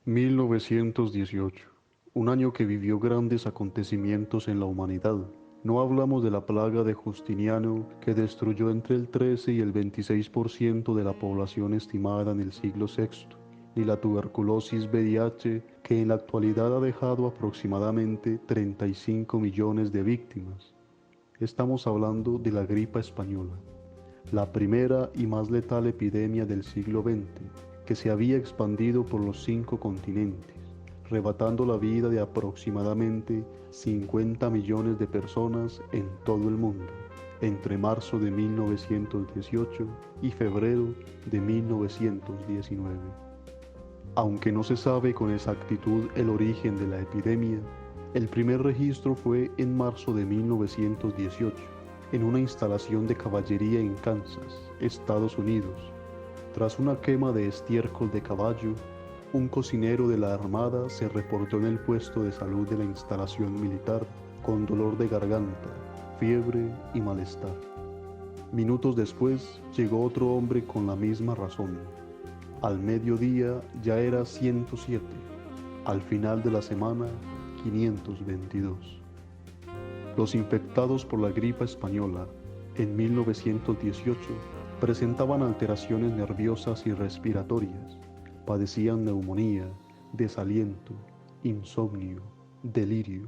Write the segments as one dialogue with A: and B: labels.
A: 1918, un año que vivió grandes acontecimientos en la humanidad. No hablamos de la plaga de Justiniano que destruyó entre el 13 y el 26% de la población estimada en el siglo sexto, ni la tuberculosis VIH que en la actualidad ha dejado aproximadamente 35 millones de víctimas. Estamos hablando de la gripa española, la primera y más letal epidemia del siglo XX, que se había expandido por los 5 continentes, arrebatando la vida de aproximadamente 50 millones de personas en todo el mundo, entre marzo de 1918 y febrero de 1919. Aunque no se sabe con exactitud el origen de la epidemia, el primer registro fue en marzo de 1918, en una instalación de caballería en Kansas, Estados Unidos. Tras una quema de estiércol de caballo, un cocinero de la Armada se reportó en el puesto de salud de la instalación militar con dolor de garganta, fiebre y malestar. Minutos después llegó otro hombre con la misma razón. Al mediodía ya era 107, al final de la semana 522. Los infectados por la gripa española en 1918 presentaban alteraciones nerviosas y respiratorias, padecían neumonía, desaliento, insomnio, delirio,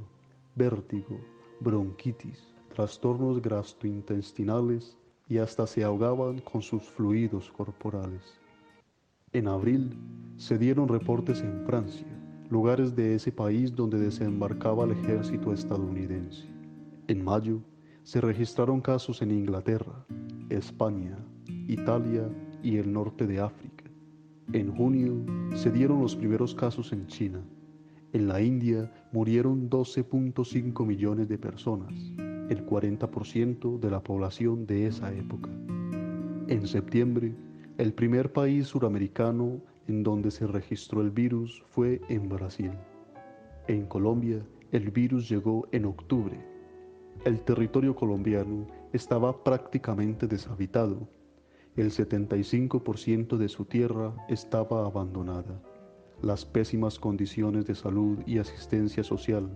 A: vértigo, bronquitis, trastornos gastrointestinales y hasta se ahogaban con sus fluidos corporales. En abril se dieron reportes en Francia, lugares de ese país donde desembarcaba el ejército estadounidense. En mayo se registraron casos en Inglaterra, España, Italia y el norte de África. En junio se dieron los primeros casos en China. En la India murieron 12.5 millones de personas, el 40% de la población de esa época. En septiembre, el primer país suramericano en donde se registró el virus fue en Brasil. En Colombia, el virus llegó en octubre. El territorio colombiano estaba prácticamente deshabitado. El 75% de su tierra estaba abandonada. Las pésimas condiciones de salud y asistencia social,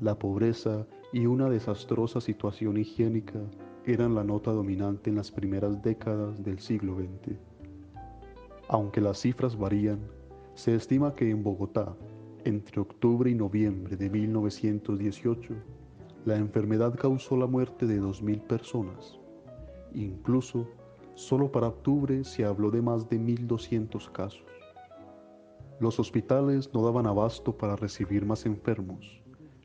A: la pobreza y una desastrosa situación higiénica eran la nota dominante en las primeras décadas del siglo XX. Aunque las cifras varían, se estima que en Bogotá, entre octubre y noviembre de 1918, la enfermedad causó la muerte de 2.000 personas. Incluso, solo para octubre se habló de más de 1.200 casos. Los hospitales no daban abasto para recibir más enfermos,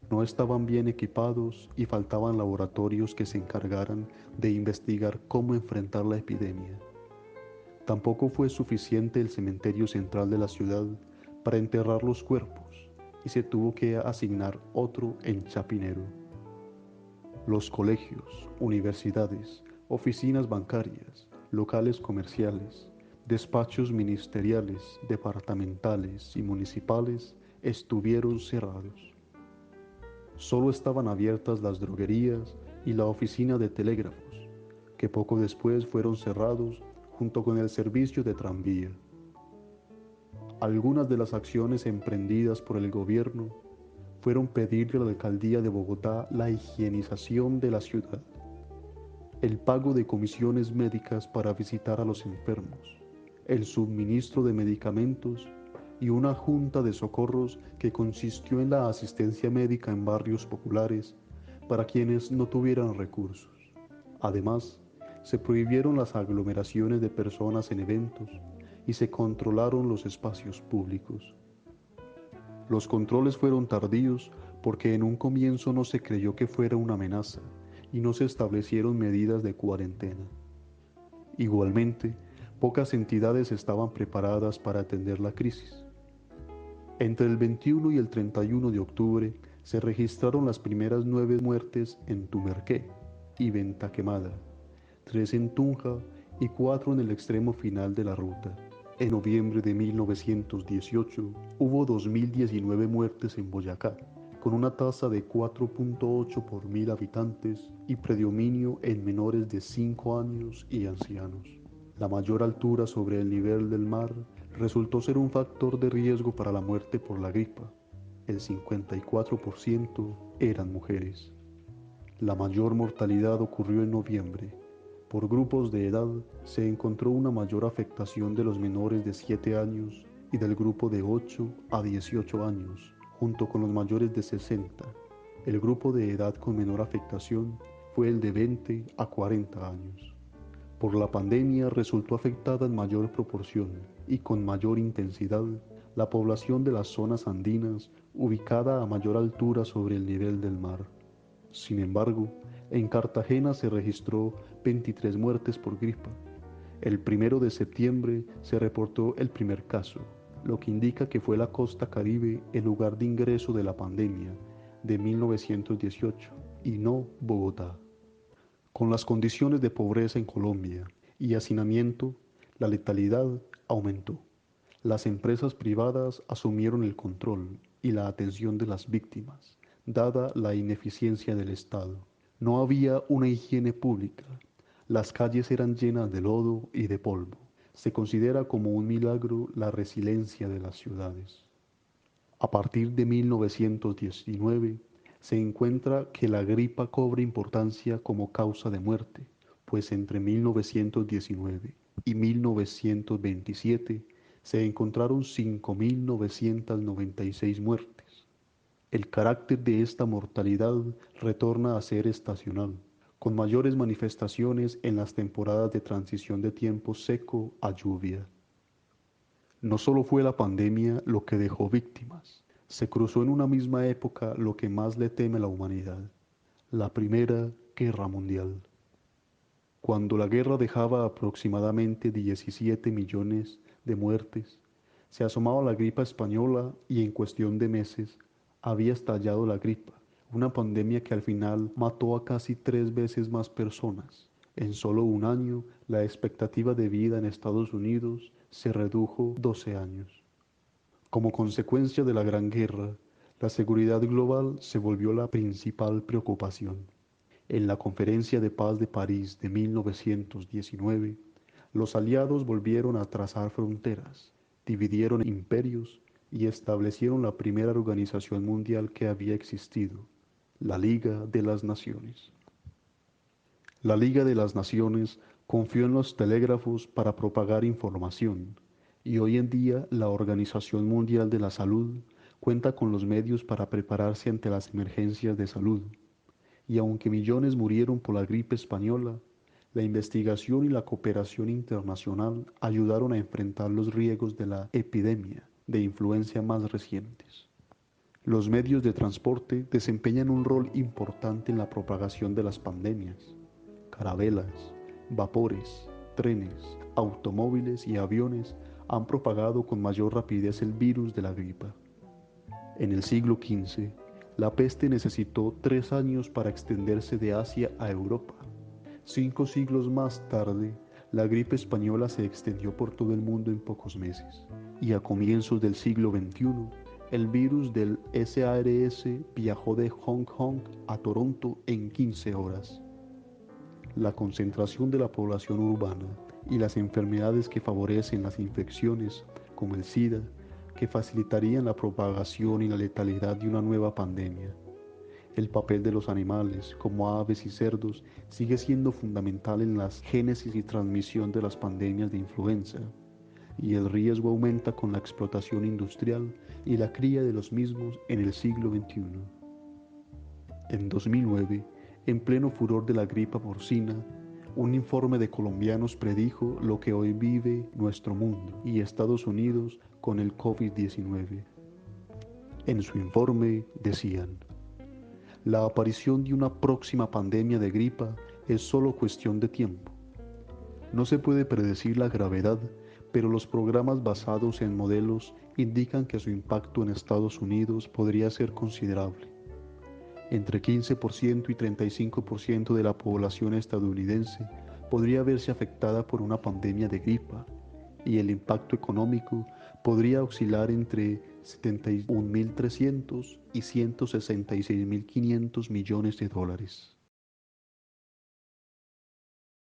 A: no estaban bien equipados y faltaban laboratorios que se encargaran de investigar cómo enfrentar la epidemia. Tampoco fue suficiente el cementerio central de la ciudad para enterrar los cuerpos y se tuvo que asignar otro en Chapinero. Los colegios, universidades, oficinas bancarias, locales comerciales, despachos ministeriales, departamentales y municipales estuvieron cerrados. Solo estaban abiertas las droguerías y la oficina de telégrafos, que poco después fueron cerrados junto con el servicio de tranvía. Algunas de las acciones emprendidas por el gobierno fueron pedirle a la alcaldía de Bogotá la higienización de la ciudad, el pago de comisiones médicas para visitar a los enfermos, el suministro de medicamentos y una junta de socorros que consistió en la asistencia médica en barrios populares para quienes no tuvieran recursos. Además, se prohibieron las aglomeraciones de personas en eventos y se controlaron los espacios públicos. Los controles fueron tardíos porque en un comienzo no se creyó que fuera una amenaza y no se establecieron medidas de cuarentena. Igualmente, pocas entidades estaban preparadas para atender la crisis. Entre el 21 y el 31 de octubre se registraron las primeras 9 muertes en Tumerqué y Venta Quemada, 3 en Tunja y 4 en el extremo final de la ruta. En noviembre de 1918 hubo 2.019 muertes en Boyacá, con una tasa de 4.8 por 1.000 habitantes y predominio en menores de 5 años y ancianos. La mayor altura sobre el nivel del mar resultó ser un factor de riesgo para la muerte por la gripa. El 54% eran mujeres. La mayor mortalidad ocurrió en noviembre. Por grupos de edad se encontró una mayor afectación de los menores de 7 años y del grupo de 8 a 18 años, junto con los mayores de 60. El grupo de edad con menor afectación fue el de 20 a 40 años. Por la pandemia resultó afectada en mayor proporción y con mayor intensidad la población de las zonas andinas ubicada a mayor altura sobre el nivel del mar. Sin embargo, en Cartagena se registró 23 muertes por gripa. El 1 de septiembre se reportó el primer caso, lo que indica que fue la costa Caribe el lugar de ingreso de la pandemia de 1918 y no Bogotá. Con las condiciones de pobreza en Colombia y hacinamiento, la letalidad aumentó. Las empresas privadas asumieron el control y la atención de las víctimas, dada la ineficiencia del Estado. No había una higiene pública. Las calles eran llenas de lodo y de polvo. Se considera como un milagro la resiliencia de las ciudades. A partir de 1919, se encuentra que la gripa cobra importancia como causa de muerte, pues entre 1919 y 1927 se encontraron 5.996 muertes. El carácter de esta mortalidad retorna a ser estacional, con mayores manifestaciones en las temporadas de transición de tiempo seco a lluvia. No solo fue la pandemia lo que dejó víctimas, se cruzó en una misma época lo que más le teme a la humanidad, la Primera Guerra Mundial. Cuando la guerra dejaba aproximadamente 17 millones de muertes, se asomaba la gripa española y en cuestión de meses había estallado la gripa, una pandemia que al final mató a casi 3 veces más personas. En solo un año, la expectativa de vida en Estados Unidos se redujo 12 años. Como consecuencia de la Gran Guerra, la seguridad global se volvió la principal preocupación. En la Conferencia de Paz de París de 1919, los aliados volvieron a trazar fronteras, dividieron imperios y establecieron la primera organización mundial que había existido, la Liga de las Naciones. La Liga de las Naciones confió en los telégrafos para propagar información, y hoy en día la Organización Mundial de la Salud cuenta con los medios para prepararse ante las emergencias de salud. Y aunque millones murieron por la gripe española, la investigación y la cooperación internacional ayudaron a enfrentar los riesgos de la epidemia de influenza más recientes. Los medios de transporte desempeñan un rol importante en la propagación de las pandemias. Carabelas, vapores, trenes, automóviles y aviones han propagado con mayor rapidez el virus de la gripa. En el siglo XV, la peste necesitó 3 años para extenderse de Asia a Europa. 5 siglos más tarde, la gripe española se extendió por todo el mundo en pocos meses. Y a comienzos del siglo XXI, el virus del SARS viajó de Hong Kong a Toronto en 15 horas. La concentración de la población urbana y las enfermedades que favorecen las infecciones, como el SIDA, que facilitarían la propagación y la letalidad de una nueva pandemia. El papel de los animales, como aves y cerdos, sigue siendo fundamental en la génesis y transmisión de las pandemias de influenza, y el riesgo aumenta con la explotación industrial y la cría de los mismos en el siglo XXI. En 2009, en pleno furor de la gripa porcina, un informe de colombianos predijo lo que hoy vive nuestro mundo y Estados Unidos con el COVID-19. En su informe decían: la aparición de una próxima pandemia de gripa es solo cuestión de tiempo. No se puede predecir la gravedad, pero los programas basados en modelos indican que su impacto en Estados Unidos podría ser considerable. Entre 15% y 35% de la población estadounidense podría verse afectada por una pandemia de gripa, y el impacto económico podría oscilar entre 71.300 y 166.500 millones de dólares.